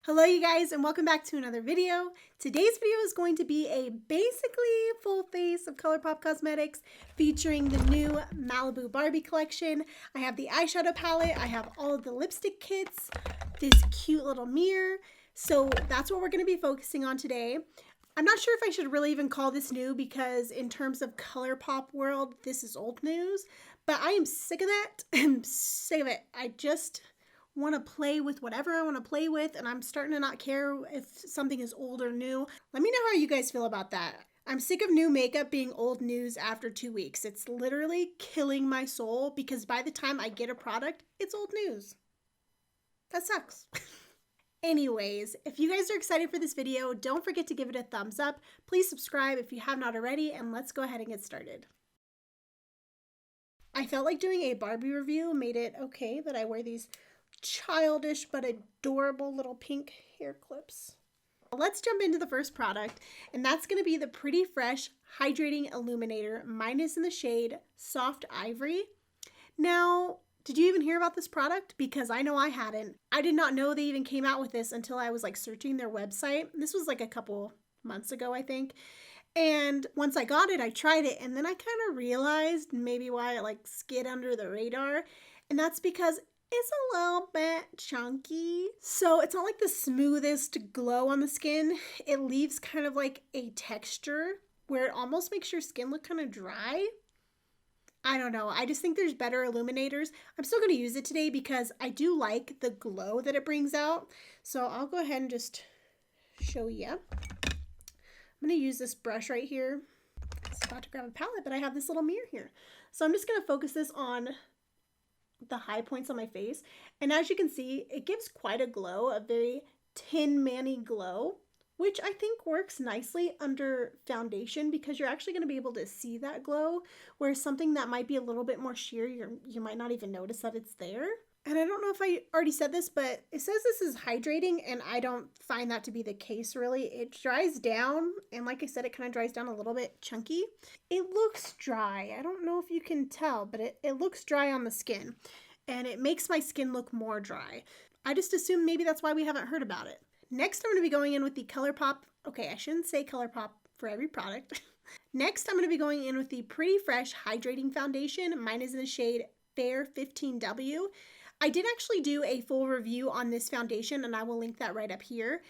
Hello you guys and welcome back to another video. Today's video is going to be a basically full face of Colourpop Cosmetics featuring the new Malibu Barbie Collection. I have the eyeshadow palette, I have all of the lipstick kits, this cute little mirror. So that's what we're going to be focusing on today. I'm not sure if I should really even call this new because in terms of Colourpop world, this is old news. But I am sick of that. I'm sick of it. I just want to play with whatever I want to play with, and I'm starting to not care if something is old or new. Let me know how you guys feel about that. I'm sick of new makeup being old news after 2 weeks. It's literally killing my soul because by the time I get a product, it's old news. That sucks. Anyways, if you guys are excited for this video, don't forget to give it a thumbs up. Please subscribe if you have not already, and let's go ahead and get started. I felt like doing a Barbie review made it okay that I wear these childish but adorable little pink hair clips. Let's jump into the first product, and that's going to be the Pretty Fresh Hydrating Illuminator. Mine is in the shade Soft Ivory. Now, did you even hear about this product? Because I know I hadn't. I did not know they even came out with this until I was like searching their website. This was like a couple months ago, I think. And once I got it, I tried it, and then I kind of realized maybe why it like skid under the radar. And that's because it's a little bit chunky. So it's not like the smoothest glow on the skin. It leaves kind of like a texture where it almost makes your skin look kind of dry. I don't know. I just think there's better illuminators. I'm still going to use it today because I do like the glow that it brings out. So I'll go ahead and just show you. I'm going to use this brush right here. I was about to grab a palette, but I have this little mirror here. So I'm just going to focus this on the high points on my face, and as you can see, it gives quite a glow, a very Tin Man-y glow, which I think works nicely under foundation because you're actually going to be able to see that glow, whereas something that might be a little bit more sheer, you might not even notice that it's there. And I don't know if I already said this, but it says this is hydrating, and I don't find that to be the case, really. It dries down, and like I said, it kind of dries down a little bit chunky. It looks dry. I don't know if you can tell, but it looks dry on the skin, and it makes my skin look more dry. I just assume maybe that's why we haven't heard about it. Next, I'm going to be going in with the Colourpop. Okay, I shouldn't say Colourpop for every product. Next, I'm going to be going in with the Pretty Fresh Hydrating Foundation. Mine is in the shade Fair 15W. I did actually do a full review on this foundation, and I will link that right up here.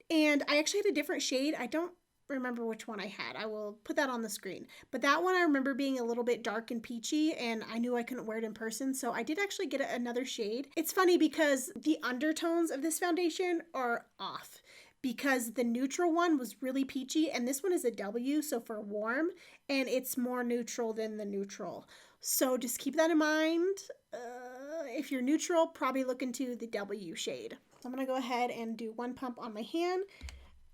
And I actually had a different shade. I don't remember which one I had. I will put that on the screen. But that one I remember being a little bit dark and peachy, and I knew I couldn't wear it in person, so I did actually get another shade. It's funny because the undertones of this foundation are off because the neutral one was really peachy, and this one is a W, so for warm, and it's more neutral than the neutral. So just keep that in mind. If you're neutral, probably look into the W shade. So I'm going to go ahead and do one pump on my hand.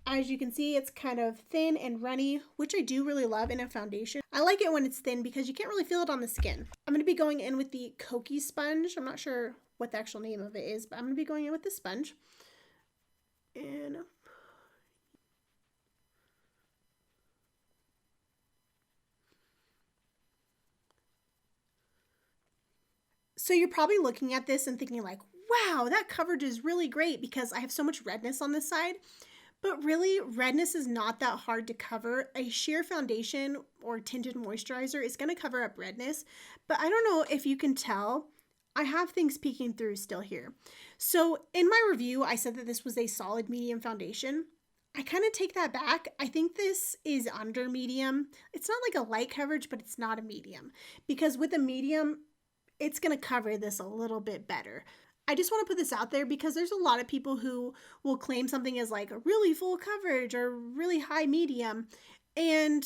As you can see, it's kind of thin and runny, which I do really love in a foundation. I like it when it's thin because you can't really feel it on the skin. I'm going to be going in with the Cokie sponge. I'm not sure what the actual name of it is, but I'm going to be going in with the sponge. And so you're probably looking at this and thinking like, wow, that coverage is really great because I have so much redness on this side. But really, redness is not that hard to cover. A sheer foundation or tinted moisturizer is going to cover up redness. But I don't know if you can tell, I have things peeking through still here. So in my review, I said that this was a solid medium foundation. I kind of take that back. I think this is under medium. It's not like a light coverage, but it's not a medium. Because with a medium, it's going to cover this a little bit better. I just want to put this out there because there's a lot of people who will claim something as like a really full coverage or really high medium. And,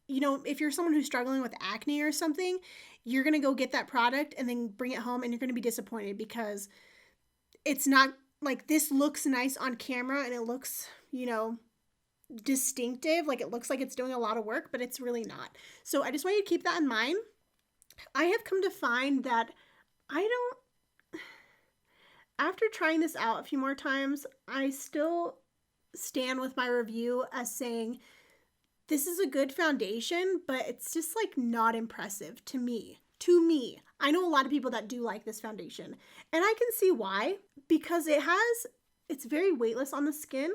you know, if you're someone who's struggling with acne or something, you're going to go get that product and then bring it home and you're going to be disappointed because it's not like this looks nice on camera and it looks, you know, distinctive. Like it looks like it's doing a lot of work, but it's really not. So I just want you to keep that in mind. I have come to find that after trying this out a few more times, I still stand with my review as saying this is a good foundation, but it's just like not impressive to me. I know a lot of people that do like this foundation, and I can see why, because it has it's very weightless on the skin.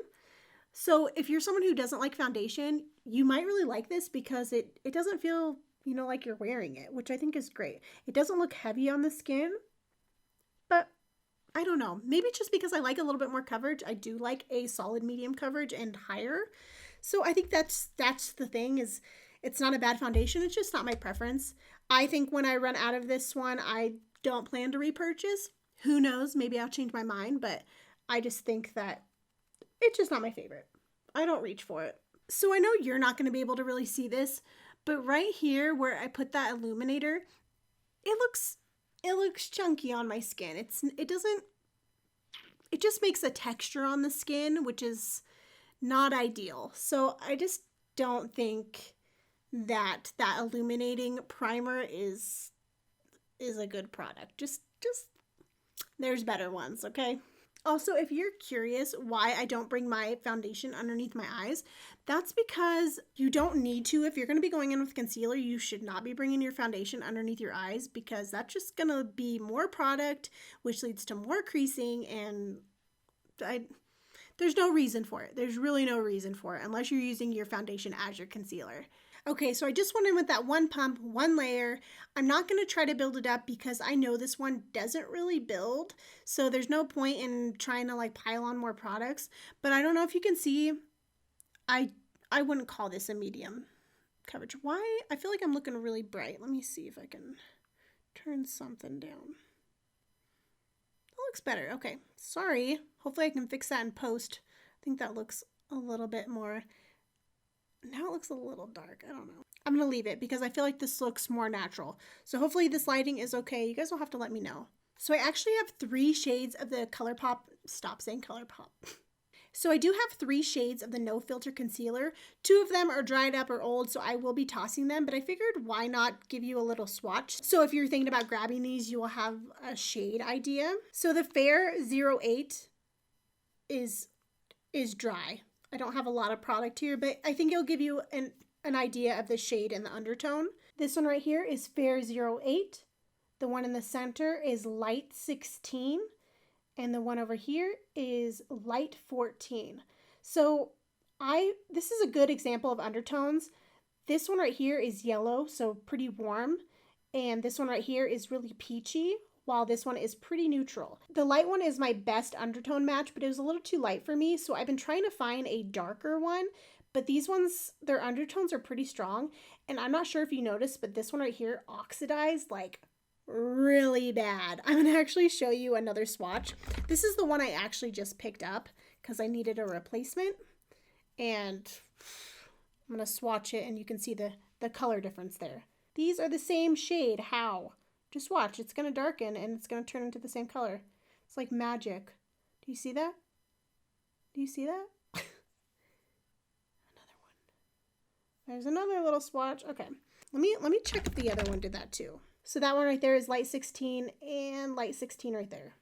So if you're someone who doesn't like foundation, you might really like this because it doesn't feel, you know, like you're wearing it, which I think is great. It doesn't look heavy on the skin, but I don't know. Maybe just because I like a little bit more coverage. I do like a solid medium coverage and higher. So I think that's the thing, is it's not a bad foundation. It's just not my preference. I think when I run out of this one, I don't plan to repurchase. Who knows? Maybe I'll change my mind, but I just think that it's just not my favorite. I don't reach for it. So I know you're not going to be able to really see this, but right here where I put that illuminator, it looks chunky on my skin. It just makes a texture on the skin, which is not ideal. So I just don't think that illuminating primer is a good product. Just there's better ones, okay? Also, if you're curious why I don't bring my foundation underneath my eyes, that's because you don't need to. If you're going to be going in with concealer, you should not be bringing your foundation underneath your eyes, because that's just going to be more product, which leads to more creasing, and there's no reason for it. There's really no reason for it unless you're using your foundation as your concealer. Okay, so I just went in with that one pump, one layer. I'm not going to try to build it up because I know this one doesn't really build. So there's no point in trying to like pile on more products. But I don't know if you can see, I wouldn't call this a medium coverage. Why? I feel like I'm looking really bright. Let me see if I can turn something down. That looks better. Okay, sorry. Hopefully I can fix that in post. I think that looks a little bit more... Now it looks a little dark. I don't know. I'm going to leave it because I feel like this looks more natural. So hopefully this lighting is okay. You guys will have to let me know. So I actually have 3 shades of the Colourpop. Stop saying Colourpop. So I do have 3 shades of the No Filter Concealer. 2 of them are dried up or old, so I will be tossing them. But I figured why not give you a little swatch. So if you're thinking about grabbing these, you will have a shade idea. So the Fair 08 is dry. I don't have a lot of product here, but I think it'll give you an idea of the shade and the undertone. This one right here is Fair 08. The one in the center is Light 16. And the one over here is Light 14. So this is a good example of undertones. This one right here is yellow, so pretty warm. And this one right here is really peachy, while this one is pretty neutral. The light one is my best undertone match, but it was a little too light for me, so I've been trying to find a darker one, but these ones, their undertones are pretty strong, and I'm not sure if you noticed, but this one right here oxidized like really bad. I'm gonna actually show you another swatch. This is the one I actually just picked up because I needed a replacement, and I'm gonna swatch it and you can see the color difference there. These are the same shade. How? Just watch. It's going to darken and it's going to turn into the same color. It's like magic. Do you see that? Do you see that? Another one. There's another little swatch. Okay. Let me check if the other one did that too. So that one right there is Light 16 and Light 16 right there.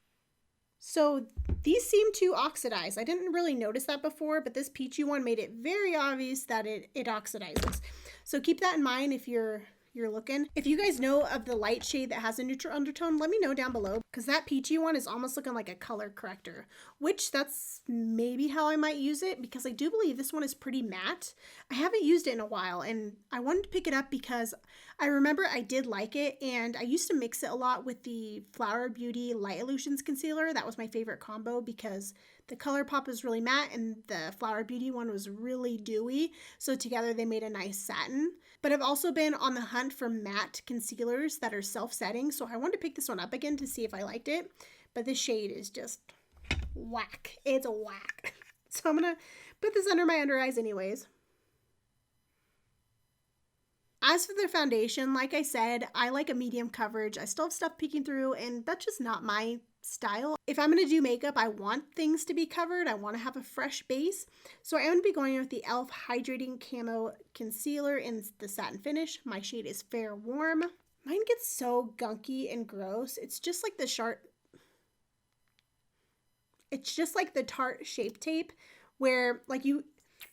So these seem to oxidize. I didn't really notice that before, but this peachy one made it very obvious that it oxidizes. So keep that in mind if you're looking. If you guys know of the light shade that has a neutral undertone, let me know down below, because that peachy one is almost looking like a color corrector, which that's maybe how I might use it, because I do believe this one is pretty matte. I haven't used it in a while, and I wanted to pick it up because I remember I did like it, and I used to mix it a lot with the Flower Beauty Light Illusions concealer. That was my favorite combo because the Colourpop was really matte and the Flower Beauty one was really dewy, so together they made a nice satin. But I've also been on the hunt for matte concealers that are self-setting, so I wanted to pick this one up again to see if I liked it. But this shade is just whack. It's a whack. So I'm going to put this under my under eyes anyways. As for the foundation, like I said, I like a medium coverage. I still have stuff peeking through, and that's just not my style. If I'm going to do makeup, I want things to be covered. I want to have a fresh base. So I am going to be going with the e.l.f. Hydrating Camo Concealer in the satin finish. My shade is Fair Warm. Mine gets so gunky and gross. It's just like the Tarte Shape Tape, where like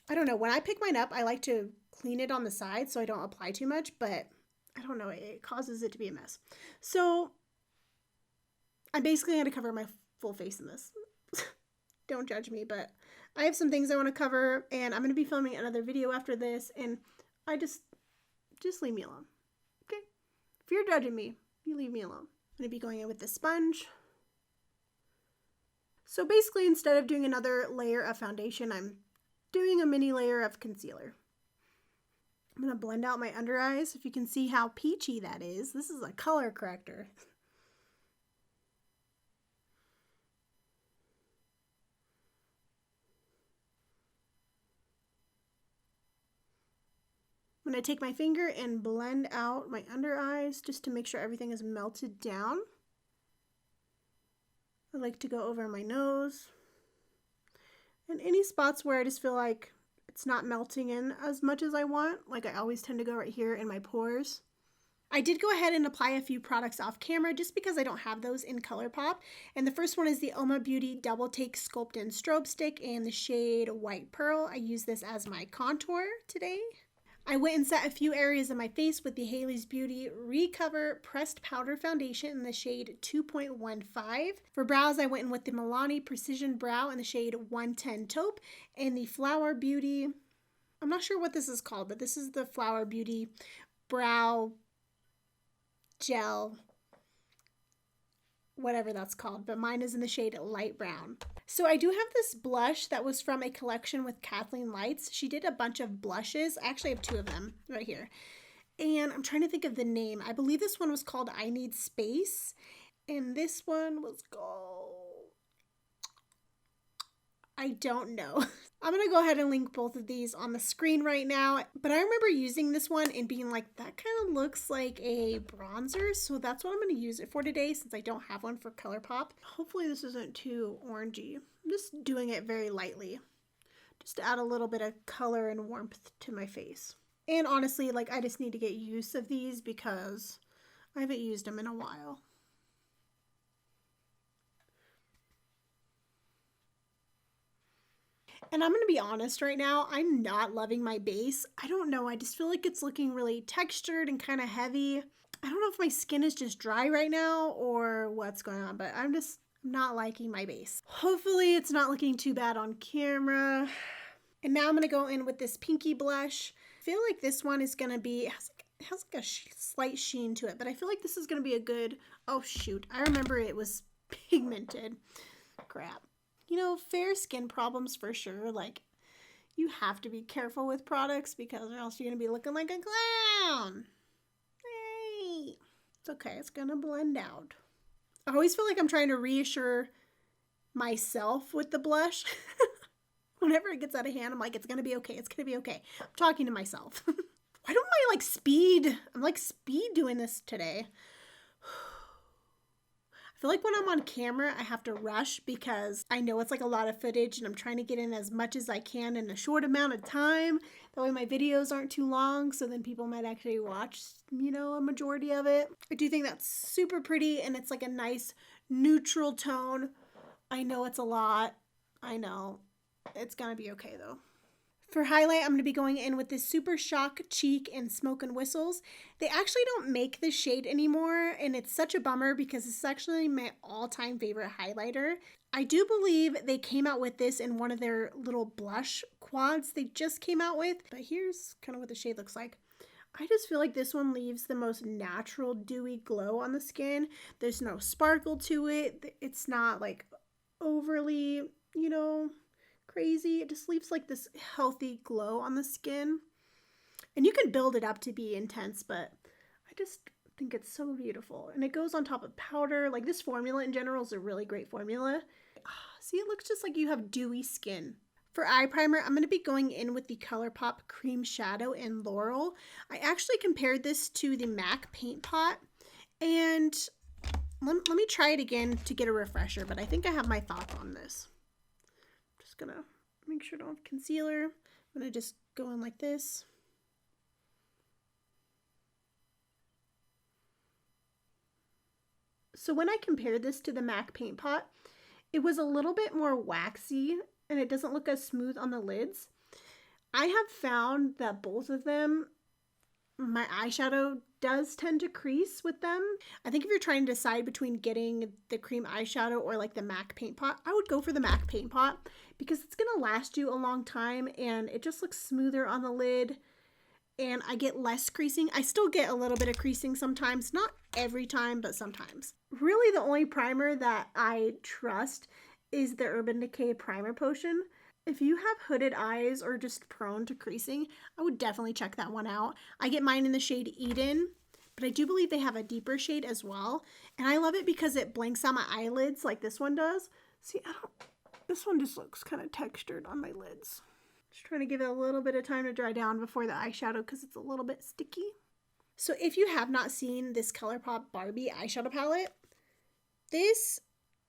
I don't know, when I pick mine up, I like to clean it on the side so I don't apply too much, but I don't know, it causes it to be a mess. So I'm basically going to cover my full face in this. don't judge me, but I have some things I want to cover, and I'm going to be filming another video after this, and I just leave me alone, okay? If you're judging me, you leave me alone. I'm going to be going in with the sponge. So basically, instead of doing another layer of foundation, I'm doing a mini layer of concealer. I'm going to blend out my under eyes. If you can see how peachy that is, this is a color corrector. I'm going to take my finger and blend out my under eyes just to make sure everything is melted down. I like to go over my nose. And any spots where I just feel like it's not melting in as much as I want, like I always tend to go right here in my pores. I did go ahead and apply a few products off camera just because I don't have those in Colourpop. And the first one is the Oma Beauty Double Take Sculpt and Strobe Stick in the shade White Pearl. I use this as my contour today. I went and set a few areas of my face with the Hailey's Beauty Recover Pressed Powder Foundation in the shade 2.15. For brows, I went in with the Milani Precision Brow in the shade 110 Taupe and the Flower Beauty, I'm not sure what this is called, but this is the Flower Beauty Brow Gel, whatever that's called, but mine is in the shade Light Brown. So I do have this blush that was from a collection with Kathleen Lights. She did a bunch of blushes. I actually have two of them right here. And I'm trying to think of the name. I believe this one was called I Need Space. And this one was called, I don't know. I'm going to go ahead and link both of these on the screen right now. But I remember using this one and being like, that kind of looks like a bronzer. So that's what I'm going to use it for today since I don't have one for Colourpop. Hopefully this isn't too orangey. I'm just doing it very lightly. Just to add a little bit of color and warmth to my face. And honestly, like I just need to get use of these because I haven't used them in a while. And I'm going to be honest right now, I'm not loving my base. I don't know, I just feel like it's looking really textured and kind of heavy. I don't know if my skin is just dry right now or what's going on, but I'm just not liking my base. Hopefully it's not looking too bad on camera. And now I'm going to go in with this pinky blush. I feel like this one is going to be, it has like a slight sheen to it, but I feel like this is going to be a good, oh shoot, I remember it was pigmented. Crap. You know, fair skin problems for sure. Like, you have to be careful with products because or else you're going to be looking like a clown. Hey. It's okay. It's going to blend out. I always feel like I'm trying to reassure myself with the blush. Whenever it gets out of hand, I'm like, it's going to be okay. It's going to be okay. I'm talking to myself. Why don't I like speed? I'm like speed doing this today. I feel like when I'm on camera, I have to rush because I know it's like a lot of footage and I'm trying to get in as much as I can in a short amount of time. That way my videos aren't too long, so then people might actually watch, you know, a majority of it. I do think that's super pretty and it's like a nice neutral tone. I know it's a lot. I know. It's gonna be okay though. For highlight, I'm going to be going in with this Super Shock Cheek in SmokenWhistles. They actually don't make this shade anymore, and it's such a bummer because it's actually my all-time favorite highlighter. I do believe they came out with this in one of their little blush quads they just came out with, but here's kind of what the shade looks like. I just feel like this one leaves the most natural dewy glow on the skin. There's no sparkle to it. It's not like overly, you know, crazy. It just leaves like this healthy glow on the skin. And you can build it up to be intense, but I just think it's so beautiful. And it goes on top of powder. Like this formula in general is a really great formula. See, it looks just like you have dewy skin. For eye primer, I'm going to be going in with the Colourpop Cream Shadow in Laurel. I actually compared this to the MAC Paint Pot. And let me try it again to get a refresher, but I think I have my thoughts on this. Gonna make sure I don't have concealer. I'm gonna just go in like this. So when I compared this to the MAC Paint Pot, it was a little bit more waxy and it doesn't look as smooth on the lids. I have found that both of them my eyeshadow does tend to crease with them. I think if you're trying to decide between getting the cream eyeshadow or like the MAC paint pot, I would go for the MAC paint pot because it's going to last you a long time and it just looks smoother on the lid and I get less creasing. I still get a little bit of creasing sometimes, not every time, but sometimes. Really the only primer that I trust is the Urban Decay Primer Potion. If you have hooded eyes or just prone to creasing, I would definitely check that one out. I get mine in the shade Eden, but I do believe they have a deeper shade as well. And I love it because it blanks out my eyelids like this one does. See, this one just looks kind of textured on my lids. Just trying to give it a little bit of time to dry down before the eyeshadow because it's a little bit sticky. So if you have not seen this Colourpop Barbie eyeshadow palette, this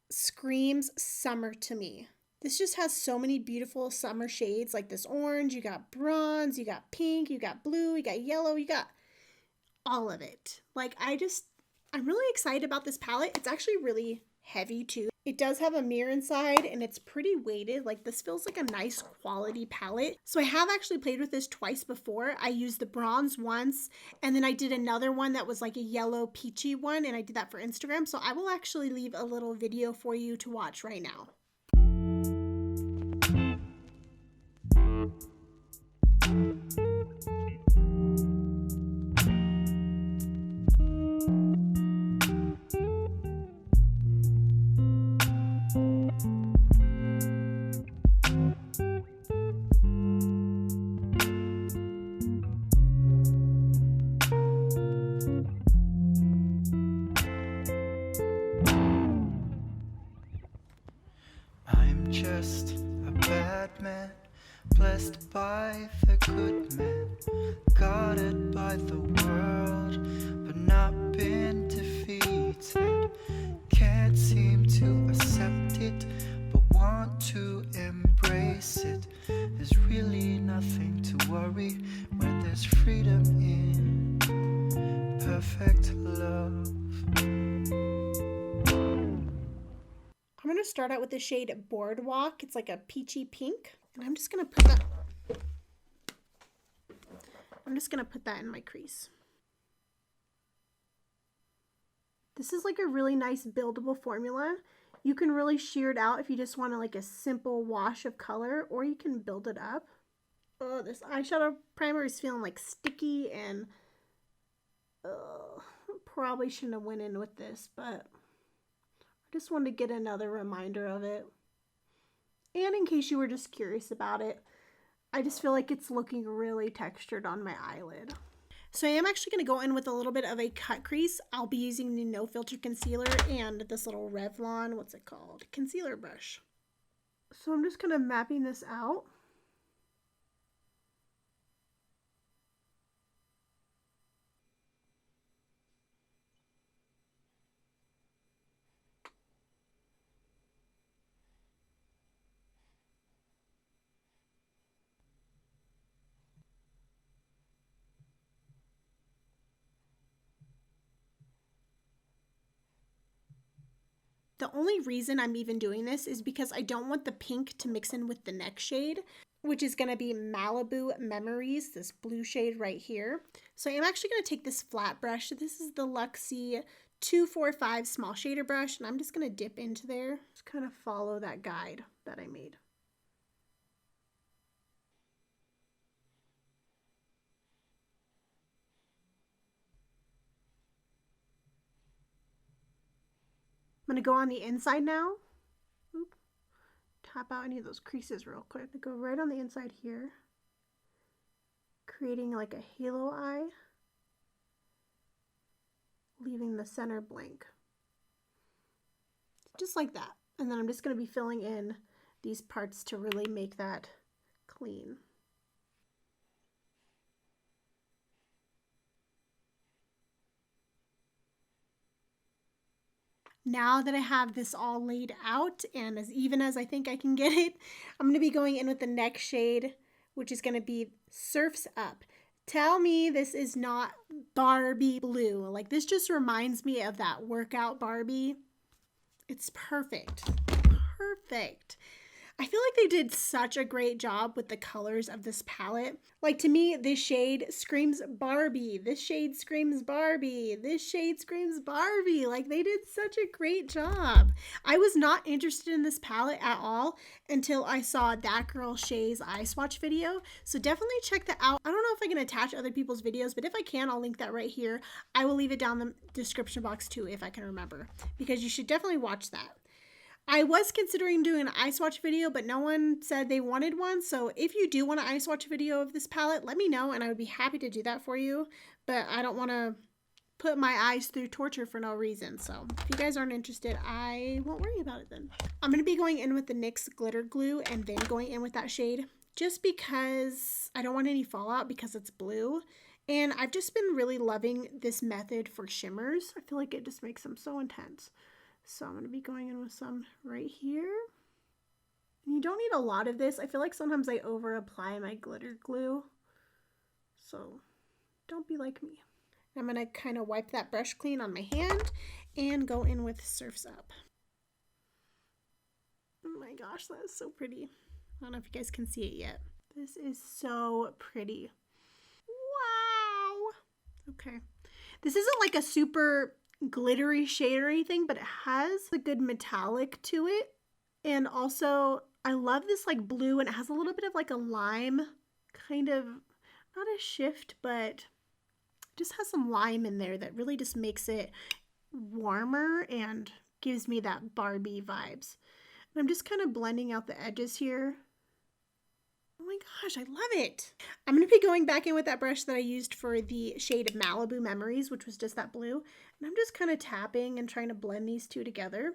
screams summer to me. This just has so many beautiful summer shades like this orange, you got bronze, you got pink, you got blue, you got yellow, you got all of it. Like I'm really excited about this palette. It's actually really heavy too. It does have a mirror inside and it's pretty weighted. Like this feels like a nice quality palette. So I have actually played with this twice before. I used the bronze once and then I did another one that was like a yellow peachy one and I did that for Instagram. So I will actually leave a little video for you to watch right now. I'm just a bad man, blessed by the good man, guarded by the world, but not been defeated. Can't seem to accept it, but want to embrace it. There's really nothing to worry when there's freedom in perfect love. I'm going to start out with the shade Boardwalk. It's like a peachy pink. And I'm just going to put that in my crease. This is like a really nice buildable formula. You can really sheer it out if you just want to like a simple wash of color, or you can build it up. Oh, this eyeshadow primer is feeling like sticky and probably shouldn't have went in with this, but just wanted to get another reminder of it. And in case you were just curious about it, I just feel like it's looking really textured on my eyelid. So I am actually going to go in with a little bit of a cut crease. I'll be using the No Filter Concealer and this little Revlon, what's it called? Concealer brush. So I'm just kind of mapping this out. The only reason I'm even doing this is because I don't want the pink to mix in with the next shade, which is going to be Malibu Memories, this blue shade right here. So I'm actually going to take this flat brush. This is the Luxie 245 small shader brush, and I'm just going to dip into there. Just kind of follow that guide that I made. I'm going to go on the inside now. Oop. Tap out any of those creases real quick. I go right on the inside here, creating like a halo eye, leaving the center blank. Just like that. And then I'm just going to be filling in these parts to really make that clean. Now that I have this all laid out and as even as I think I can get it, I'm going to be going in with the next shade, which is going to be Surf's Up. Tell me this is not Barbie blue. Like this just reminds me of that workout Barbie. It's perfect. Perfect. I feel like they did such a great job with the colors of this palette. Like, to me, this shade screams Barbie. This shade screams Barbie. This shade screams Barbie. Like, they did such a great job. I was not interested in this palette at all until I saw That Girl Shay's eye swatch video. So definitely check that out. I don't know if I can attach other people's videos, but if I can, I'll link that right here. I will leave it down the description box too, if I can remember, because you should definitely watch that. I was considering doing an eye swatch video, but no one said they wanted one. So if you do want an eye swatch video of this palette, let me know and I would be happy to do that for you. But I don't want to put my eyes through torture for no reason. So if you guys aren't interested, I won't worry about it then. I'm going to be going in with the NYX glitter glue and then going in with that shade just because I don't want any fallout because it's blue. And I've just been really loving this method for shimmers. I feel like it just makes them so intense. So I'm going to be going in with some right here. And you don't need a lot of this. I feel like sometimes I over apply my glitter glue. So don't be like me. I'm going to kind of wipe that brush clean on my hand and go in with Surf's Up. Oh my gosh, that is so pretty. I don't know if you guys can see it yet. This is so pretty. Wow. Okay. This isn't like a super glittery shade or anything, but it has a good metallic to it. And also I love this like blue, and it has a little bit of like a lime kind of, not a shift, but just has some lime in there that really just makes it warmer and gives me that Barbie vibes. And I'm just kind of blending out the edges here. Oh my gosh, I love it. I'm going to be going back in with that brush that I used for the shade Malibu Memories, which was just that blue. And I'm just kind of tapping and trying to blend these two together.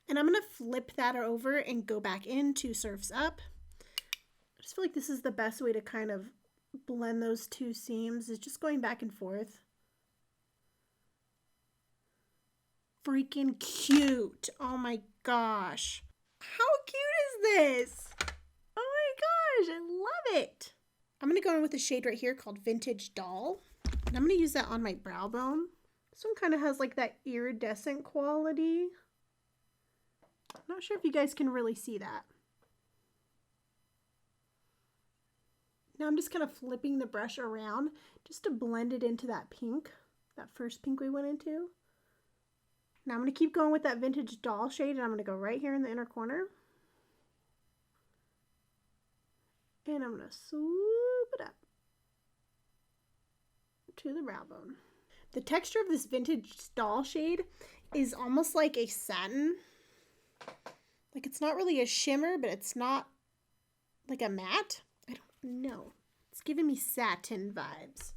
And I'm going to flip that over and go back into Surf's Up. I just feel like this is the best way to kind of blend those two seams, is just going back and forth. Freaking cute. Oh my gosh. How cute is this? Oh my gosh, I love it. I'm going to go in with a shade right here called Vintage Doll. And I'm going to use that on my brow bone. This one kind of has like that iridescent quality. I'm not sure if you guys can really see that. Now I'm just kind of flipping the brush around just to blend it into that pink, that first pink we went into. Now I'm going to keep going with that Vintage Doll shade, and I'm going to go right here in the inner corner. And I'm going to swoop it up to the brow bone. The texture of this Vintage Doll shade is almost like a satin. Like, it's not really a shimmer, but it's not like a matte. I don't know. It's giving me satin vibes.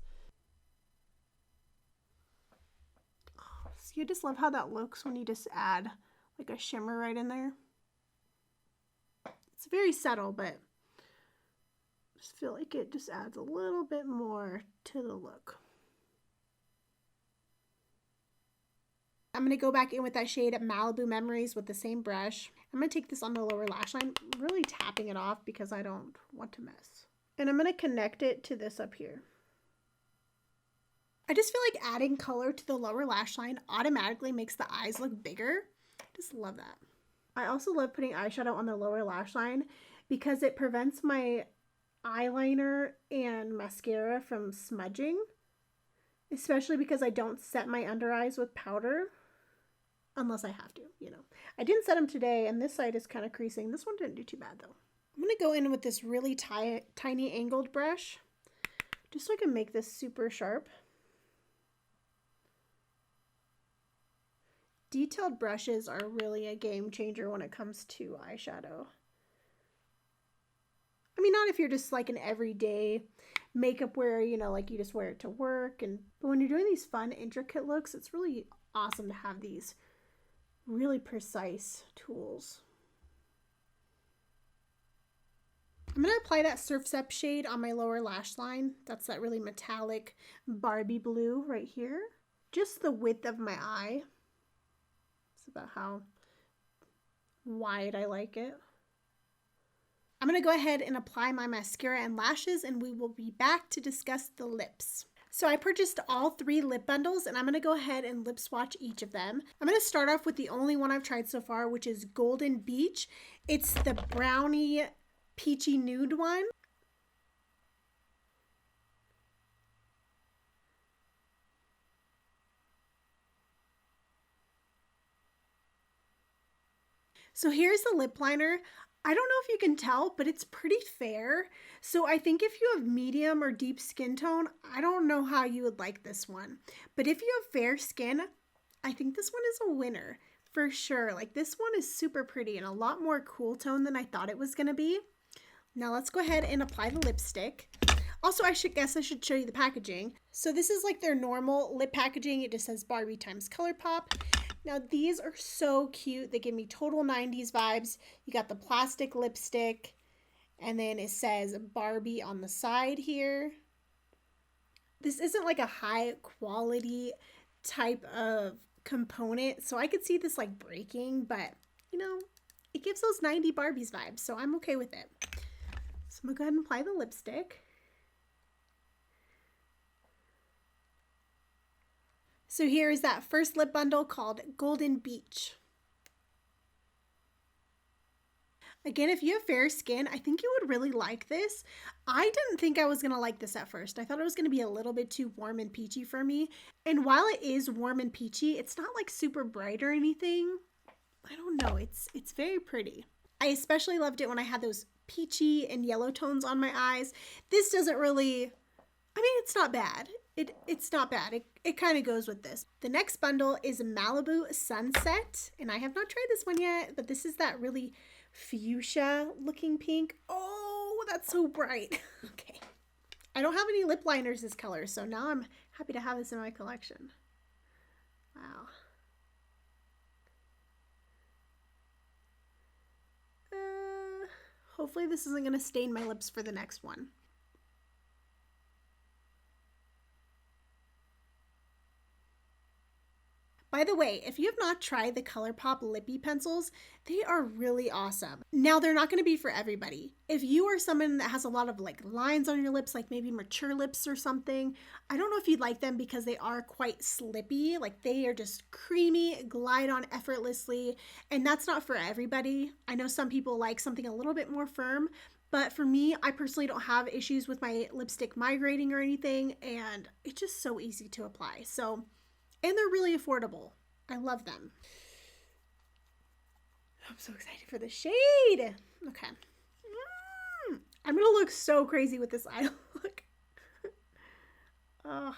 You just love how that looks when you just add like a shimmer right in there. It's very subtle, but I just feel like it just adds a little bit more to the look. I'm going to go back in with that shade at Malibu Memories with the same brush. I'm going to take this on the lower lash line, really tapping it off because I don't want to mess. And I'm going to connect it to this up here. I just feel like adding color to the lower lash line automatically makes the eyes look bigger. Just love that. I also love putting eyeshadow on the lower lash line because it prevents my eyeliner and mascara from smudging, especially because I don't set my under eyes with powder unless I have to, you know. I didn't set them today, and this side is kind of creasing. This one didn't do too bad though. I'm going to go in with this really tiny angled brush just so I can make this super sharp. Detailed brushes are really a game changer when it comes to eyeshadow. I mean, not if you're just like an everyday makeup wearer, you know, like you just wear it to work. But when you're doing these fun, intricate looks, it's really awesome to have these really precise tools. I'm going to apply that Surf's Up shade on my lower lash line. That's that really metallic Barbie blue right here. Just the width of my eye. About how wide I like it. I'm going to go ahead and apply my mascara and lashes, and we will be back to discuss the lips. So I purchased all 3 lip bundles and I'm going to go ahead and lip swatch each of them. I'm going to start off with the only one I've tried so far, which is Golden Beach. It's the brownie peachy nude one. So here's the lip liner. I don't know if you can tell, but it's pretty fair. So I think if you have medium or deep skin tone, I don't know how you would like this one. But if you have fair skin, I think this one is a winner for sure. Like this one is super pretty and a lot more cool tone than I thought it was gonna be. Now let's go ahead and apply the lipstick. Also, I should show you the packaging. So this is like their normal lip packaging. It just says Barbie times Colourpop. Now these are so cute. They give me total 90s vibes. You got the plastic lipstick and then it says Barbie on the side here. This isn't like a high quality type of component, so I could see this like breaking, but you know, it gives those 90 Barbies vibes, so I'm okay with it. So I'm gonna go ahead and apply the lipstick. So here is that first lip bundle called Golden Beach. Again, if you have fair skin, I think you would really like this. I didn't think I was going to like this at first. I thought it was going to be a little bit too warm and peachy for me. And while it is warm and peachy, it's not like super bright or anything. I don't know. It's very pretty. I especially loved it when I had those peachy and yellow tones on my eyes. This doesn't really, I mean, it's not bad. It's not bad. It kind of goes with this. The next bundle is Malibu Sunset, and I have not tried this one yet, but this is that really fuchsia looking pink. Oh, that's so bright. Okay. I don't have any lip liners this color, so now I'm happy to have this in my collection. Wow. Hopefully this isn't going to stain my lips for the next one. By the way, if you have not tried the Colourpop Lippy pencils, they are really awesome. Now, they're not going to be for everybody. If you are someone that has a lot of like lines on your lips, like maybe mature lips or something, I don't know if you'd like them because they are quite slippy. Like they are just creamy, glide on effortlessly, and that's not for everybody. I know some people like something a little bit more firm, but for me, I personally don't have issues with my lipstick migrating or anything, and it's just so easy to apply. So, and they're really affordable. I love them. I'm so excited for the shade. Okay. I'm going to look so crazy with this eye look. Oh.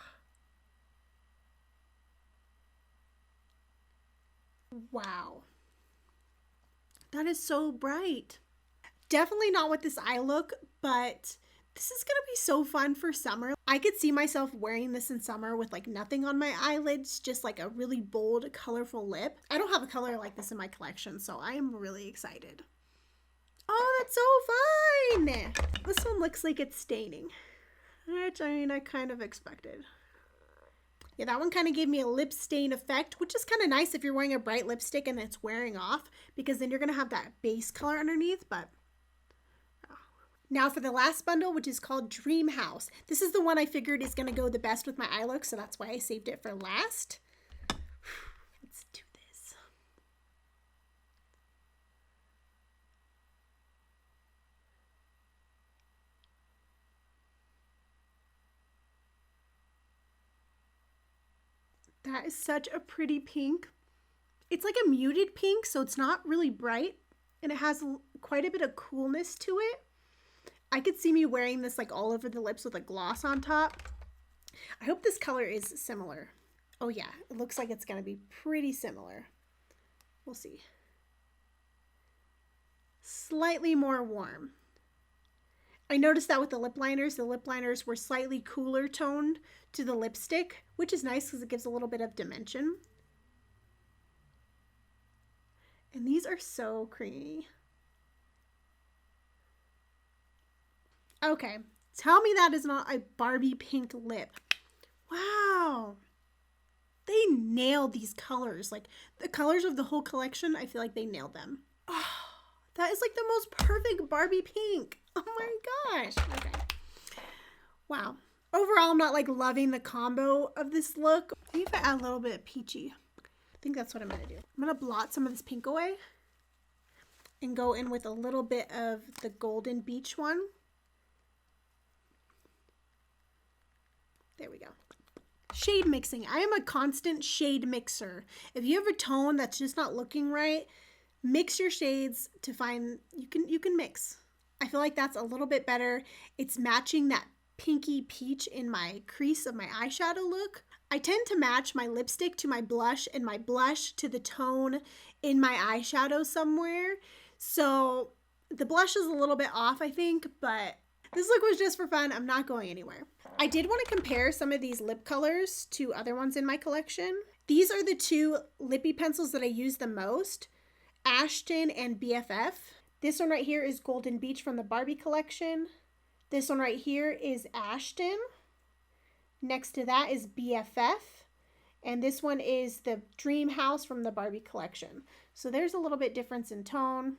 Wow. That is so bright. Definitely not with this eye look, but this is going to be so fun for summer. I could see myself wearing this in summer with like nothing on my eyelids, just like a really bold, colorful lip. I don't have a color like this in my collection, so I am really excited. Oh, that's so fun! This one looks like it's staining, which I mean, I kind of expected. Yeah, that one kind of gave me a lip stain effect, which is kind of nice if you're wearing a bright lipstick and it's wearing off, because then you're going to have that base color underneath, but now for the last bundle, which is called Dream House. This is the one I figured is going to go the best with my eye look, so that's why I saved it for last. Let's do this. That is such a pretty pink. It's like a muted pink, so it's not really bright, and it has quite a bit of coolness to it. I could see me wearing this like all over the lips with a gloss on top. I hope this color is similar. Oh yeah, it looks like it's going to be pretty similar. We'll see. Slightly more warm. I noticed that with the lip liners were slightly cooler toned to the lipstick, which is nice because it gives a little bit of dimension. And these are so creamy. Okay, tell me that is not a Barbie pink lip. Wow. They nailed these colors. Like the colors of the whole collection, I feel like they nailed them. Oh, that is like the most perfect Barbie pink. Oh my gosh. Okay. Wow. Overall, I'm not like loving the combo of this look. I think if I add a little bit of peachy, I think that's what I'm gonna do. I'm gonna blot some of this pink away and go in with a little bit of the Golden Beach one. There we go. Shade mixing. I am a constant shade mixer. If you have a tone that's just not looking right, mix your shades to find, you can mix. I feel like that's a little bit better. It's matching that pinky peach in my crease of my eyeshadow look. I tend to match my lipstick to my blush and my blush to the tone in my eyeshadow somewhere. So the blush is a little bit off, I think, but this look was just for fun. I'm not going anywhere. I did want to compare some of these lip colors to other ones in my collection. These are the two lippy pencils that I use the most, Ashton and BFF. This one right here is Golden Beach from the Barbie collection. This one right here is Ashton. Next to that is BFF. And this one is the Dream House from the Barbie collection. So there's a little bit difference in tone.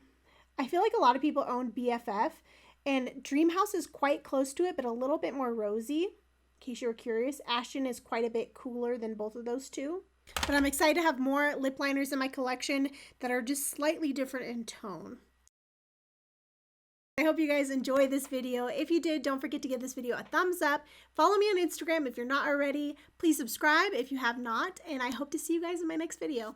I feel like a lot of people own BFF, and Dream House is quite close to it, but a little bit more rosy. In case you were curious, Ashton is quite a bit cooler than both of those two. But I'm excited to have more lip liners in my collection that are just slightly different in tone. I hope you guys enjoyed this video. If you did, don't forget to give this video a thumbs up. Follow me on Instagram if you're not already. Please subscribe if you have not, and I hope to see you guys in my next video.